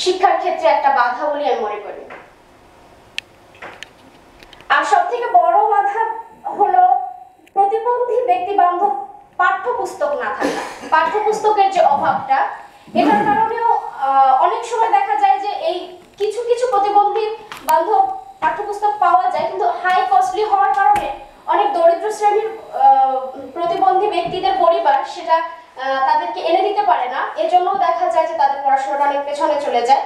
শিক্ষার ক্ষেত্রে একটা বাধা বলে আমি মনে করি। আর সবথেকে বড় বাধা হলো প্রতিবন্ধী ব্যক্তি বান্ধব পাঠ্যপুস্তক না থাকা, পাঠ্যপুস্তকের যে অভাবটা, এটার কারণেও অনেক সময় দেখা যায় যে এই কিছু কিছু প্রতিবন্ধী বান্ধব পাঠ্যপুস্তক পাওয়া যায়, কিন্তু হাই কস্টলি হওয়ার কারণে অনেক দরিদ্র শ্রেণীর প্রতিবন্ধী ব্যক্তিদের পরিবার সেটা তাদেরকে এনে দিতে পারে না। এজন্য দেখা যায় যে তাদের পড়াশোনাটা অনেক পেছনে চলে যায়।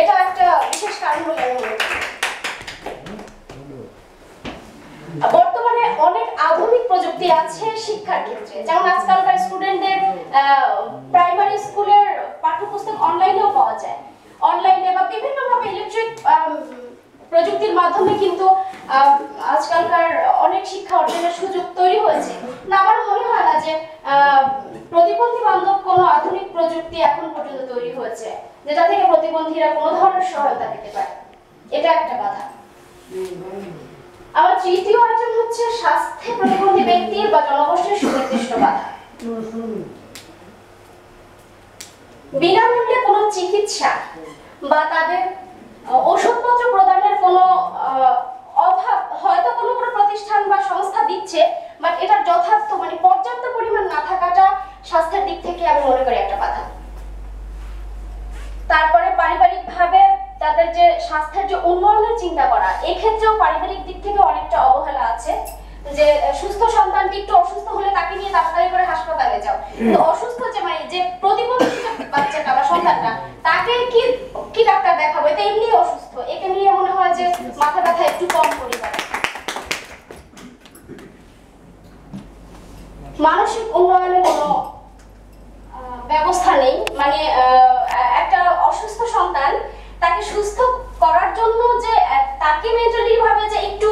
এটা একটা বিশেষ কারণ বলে আমি মনে করি। বর্তমানে অনেক আধুনিক প্রযুক্তি আছে শিক্ষার ক্ষেত্রে, যেমন আজকালকার স্টুডেন্টদের প্রাইমারি স্কুলের পাঠ্যপুস্তক অনলাইনেও পাওয়া যায়। অনলাইনে বা বিভিন্নভাবে ইলেকট্রিক প্রযুক্তির মাধ্যমে কিন্তু আজকালকার অনেক শিক্ষা অর্জনের সুযোগ তৈরি হয়েছে। না, আমার মনে হয় না যে প্রতিবন্ধী বান্ধব কোনো আধুনিক প্রযুক্তি এখন পর্যন্ত তৈরি হয়েছে যেটা থেকে প্রতিবন্ধীরা কোনো ধরনের সহায়তা পেতে পারে। এটা একটা বাধা। আমার তৃতীয় আইটেম হচ্ছে স্বাস্থ্যে প্রতিবন্ধী ব্যক্তির বা জনগোষ্ঠীর সুনির্দিষ্ট বাধা। বিনামূল্যে কোনো চিকিৎসা বা তাদের ওষুধপত্র প্রদানের কোনো অভাব হয়তো কোনো প্রতিষ্ঠান বা সংস্থা দিচ্ছে, বাট এটার যথার্থ মানে পর্যাপ্ত পরিমাণ না থাকাটা স্বাস্থ্যের দিক থেকে আমি মনে করি একটা বাধা। তারপরে পারিবারিকভাবে তাদের যে স্বাস্থ্যের যে উন্নয়নের চিন্তা করা, এই ক্ষেত্রেও পারিবারিক দিক থেকে অনেকটা অবহেলা আছে। যে সুস্থ সন্তানটি একটু অসুস্থ হলে তাকে নিয়ে তাড়াতাড়ি করে হাসপাতালে যাও, কিন্তু অসুস্থ যে মানে যে প্রতিবন্ধী বাচ্চাটা বা সন্তানটা, তাকে কি কি ডাক্তার দেখাবো, এটা এমনি অসুস্থ, একে নিয়ে মনে হয় যে মাথা ব্যথা একটু কম পরিমাণে। মানসিক উন্নয়নের কোনো ব্যবস্থা নেই। মানে একটা অসুস্থ সন্তান, তাকে সুস্থ করার জন্য যে তাকে মেন্টালি ভাবে যে একটু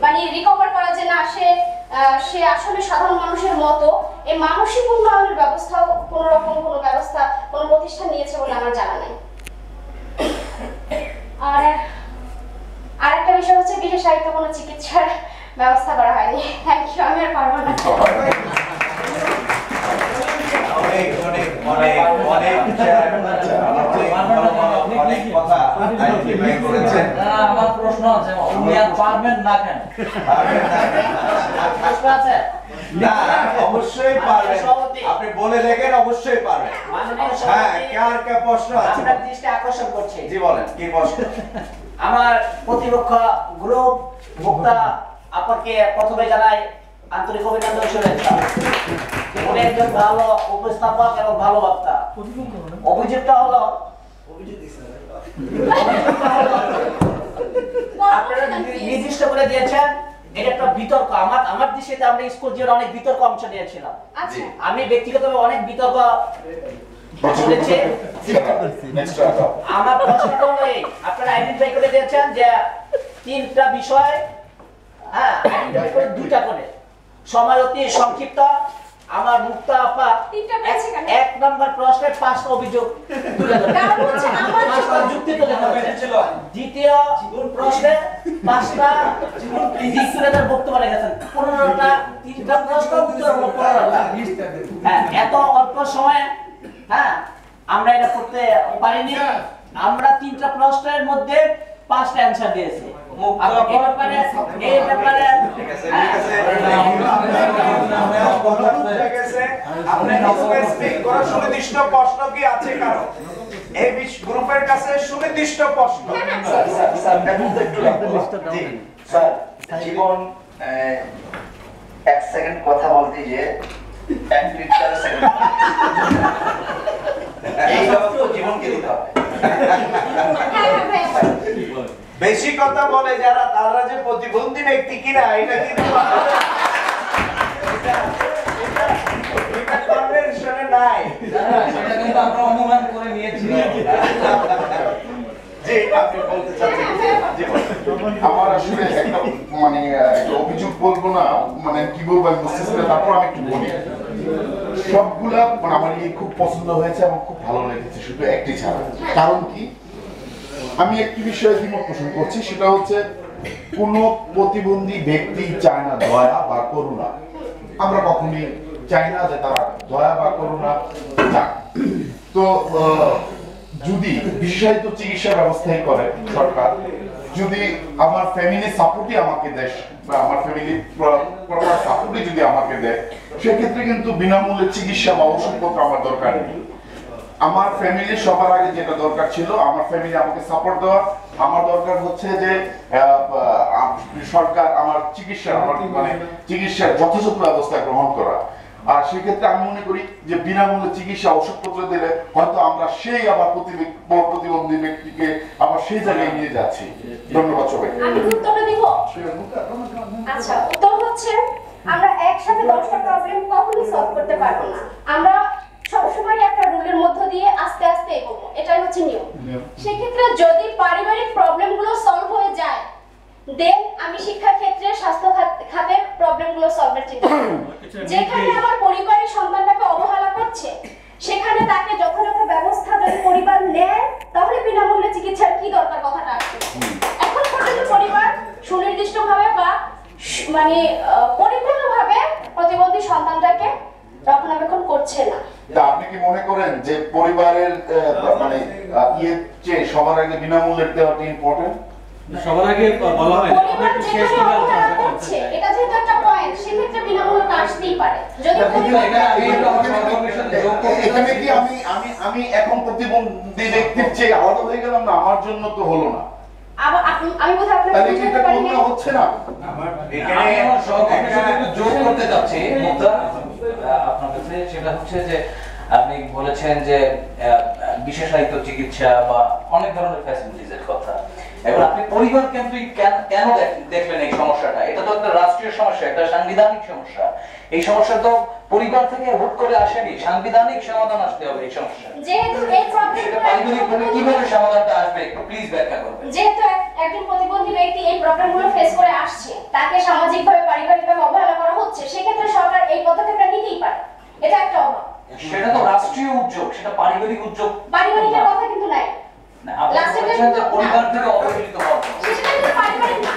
মানে রিকভার করা, যে না সে আসলে সাধারণ মানুষের মতো, এই মানসিক উন্নয়নের ব্যবস্থাও কোনো রকম কোনো ব্যবস্থা কোনো প্রতিষ্ঠান নিয়েছে বলে আমার জানা নেই। আর আরেকটা বিষয় হচ্ছে বিশেষ সাহিত্য কোনো চিকিৎসার ব্যবস্থা করা হয়নি। থ্যাংক ইউ, আমি আর পারবো না। আমার প্রশ্ন আছে, উনি আর পারবেন না কেন? প্রশ্ন আছে? না, অবশ্যই পারবেন, আপনি বলে দেখেন, অবশ্যই পারবেন। হ্যাঁ, কার কে প্রশ্ন আছে? আপনার দৃষ্টি আকর্ষণ করছে। জি বলেন, কি প্রশ্ন? আমার প্রতিপক্ষ গ্রুপ বক্তা আপনাকে প্রথমে জানাই আন্তরিক অভিনন্দন, শুভেচ্ছা। উনি একজন ভালো উপস্থাপক এবং ভালো বক্তা। অভিযোগটা হলো আপনারা নির্দিষ্ট করে দিয়েছেন, এটা একটা বিতর্ক। আমার দৃষ্টিতে আমরা স্কুল জীবনে অনেক বিতর্ক অংশ নিয়েছিলাম। আমি ব্যক্তিগতভাবে অনেক বিতর্ক শুনেছি। আমার প্রশ্নটা হলো এই, আপনারা আইডেন্টিফাই করে দিয়েছেন যে তিনটা বিষয়, হ্যাঁ আইডেন্টিফাই করে দুইটা করে, সময় অতি সংক্ষিপ্ত। আমার মুক্তা আপা এক নাম্বার প্রশ্নের 5টা অভিযোগ তুলে ধরেছেন, যুক্তি তুলে ধরেছেন। দ্বিতীয় প্রশ্নে 5টা দিক তুলে ধরে বক্তব্য রেখেছেন। 15টা, 3টা প্রশ্ন উত্তর হলো 15টা। এত অল্প সময়ে হ্যাঁ আমরা এটা করতে পারিনি। আমরা 3টা প্রশ্নের মধ্যে 5টা অ্যানসার দিয়েছি। সুনির্দিষ্ট প্রশ্ন কি আছে কারো? এই গ্রুপের কাছে সুনির্দিষ্ট প্রশ্ন। জীবন 1 সেকেন্ড কথা বলতে যে 1 মিনিট 4 সেকেন্ড এই জবাব তো জীবনকে দিতে হবে। বেশি কথা বলে যারা, তারা যে প্রতিবন্ধী ব্যক্তি কিনা এটা কিন্তু কনভেনশনে নাই, সেটা কিন্তু আমরা অনুমান করে নিয়েছি। জি, আপনি বলতে চাচ্ছেন? আমার আসলে একটা মানে অভিযোগ বলবো না, মানে কি বলবো আমি বুঝতেছি না, তারপর আমি একটু বলি। সবগুলা মানে আমার খুব পছন্দ হয়েছে এবং খুব ভালো লেগেছে, শুধু একটি ছাড়া। কারণ কি, আমি একটি বিষয়ে দ্বিমত পোষণ করছি, সেটা হচ্ছে কোনো প্রতিবন্ধী ব্যক্তি চায় না দয়া বা করুণা। আমরা কখনই চাই না যে তারা দয়া বা করুণা চায়। তো যদি বিশেষায়িত চিকিৎসা ব্যবস্থাই করে সরকার, যদি আমার ফ্যামিলি সাপোর্টই আমাকে দেয় বা আমার ফ্যামিলি প্রপার সাপোর্টই যদি আমাকে দেয়, সেক্ষেত্রে কিন্তু বিনামূল্যে চিকিৎসা বা ওষুধপত্র আমার দরকার নেই। আমার ফ্যামিলি সবার আগে যেটা দরকার ছিল, আমার ফ্যামিলি আমাকে সাপোর্ট দেওয়া। আমার দরকার হচ্ছে যে সরকার আমার চিকিৎসার যথাযথ ব্যবস্থা গ্রহণ করা। আর সেক্ষেত্রে আমি মনে করি যে বিনামূল্যে চিকিৎসা ওষুধপত্র দিলে হয়তো আমরা সেই আবার প্রতিবন্ধী ব্যক্তিকে আবার সেই জায়গায় নিয়ে যাচ্ছি। ধন্যবাদ সবাই। আমি উত্তরটা দিব। আচ্ছা, উত্তর হচ্ছে আমরা একসাথে 10টা প্রবলেম কখনোই সলভ করতে পারবো না। আমরা সবসময় একটা রুলের মধ্য দিয়ে আস্তে আস্তে এগোবো, এটাই হচ্ছে নিয়ম। সেক্ষেত্রে যদি পারিবারিক প্রবলেমগুলো সলভ হয়ে যায়, দেন আমি শিক্ষা ক্ষেত্রে, স্বাস্থ্য খাতের প্রবলেমগুলো সলভের চিন্তা করব। যেখানে আমার পরিবারের সন্তানটাকে অবহেলা করছে, সেখানে তাকে যথাযথ ব্যবস্থা যদি পরিবার নেয়, তাহলে বিনামূল্যে চিকিৎসার কি দরকার কথাটা আসবে। এখন পর্যন্ত পরিবার সুনির্দিষ্টভাবে বা মানে পরিপূর্ণভাবে প্রতিবন্ধী সন্তানটাকে রক্ষণাবেক্ষণ করছে না। আপনি কি মনে করেন যে পরিবারের মানে চেয়ে সবার আগে বিনামূল্যে দেওয়াটা ইম্পর্টেন্ট? সবার আগে বলা হয় পরিবার যেখানে অবহেলা করছে, এটা যেহেতু একটা পয়েন্ট, সেক্ষেত্রে বিনামূল্যে আসতেই পারে। যদি এখানে কি আমি এখন প্রতিবন্ধী ব্যক্তির চেয়ে আলাদা হয়ে গেলাম না? আমার জন্য তো হলো না। আবার আমি বোধহয় আপনাকে তাহলে কি বুঝাতে এটা পারিনি। করতে হচ্ছে না? আমি আমার সহকর্মীর সাথে একটু যোগ করতে চাচ্ছি মুদ্রা আপনার কাছে, সেটা হচ্ছে যে আপনি বলেছেন যে বিশেষায়িত চিকিৎসা বা অনেক ধরনের ফ্যাসিলিটিজের কথা। এবার আপনি পরিবার কেন্দ্রিক কেন দেখলেন এই সমস্যাটা? এটা তো একটা রাষ্ট্রীয় সমস্যা, একটা সাংবিধানিক সমস্যা। এই সমস্যা তো পরিবার থেকে হুট করে আসেনি, সাংবিধানিক সমাধান আসতে হবে এই সমস্যা। যেহেতু এই প্রবলেমগুলো পারিবারিকভাবে কিভাবে সমাধানটা আসবে একটু প্লিজ ব্যাখ্যা করবেন। যেহেতু একজন প্রতিবন্ধী ব্যক্তি এই প্রবলেমগুলো ফেস করে আসছে, তাকে সামাজিকভাবে পারিবারিকভাবে অবহেলা করা হচ্ছে, সেক্ষেত্রে সরকার এই পদক্ষেপটা নিতেই পারে। এটা একটা অভাব। সেটা তো রাষ্ট্রীয় উদ্যোগ, সেটা পারিবারিক উদ্যোগ। পারিবারিকের কথা কিন্তু নাই। আপনি বলছেন যে পরিবার থেকে অবহেলিত হওয়া। সেটা কিন্তু পারিবারিক না।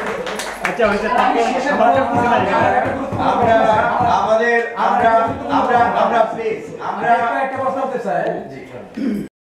আচ্ছা ওইটা তাকে আমরা প্লিজ আমরা একটা প্রশ্ন করতে চাই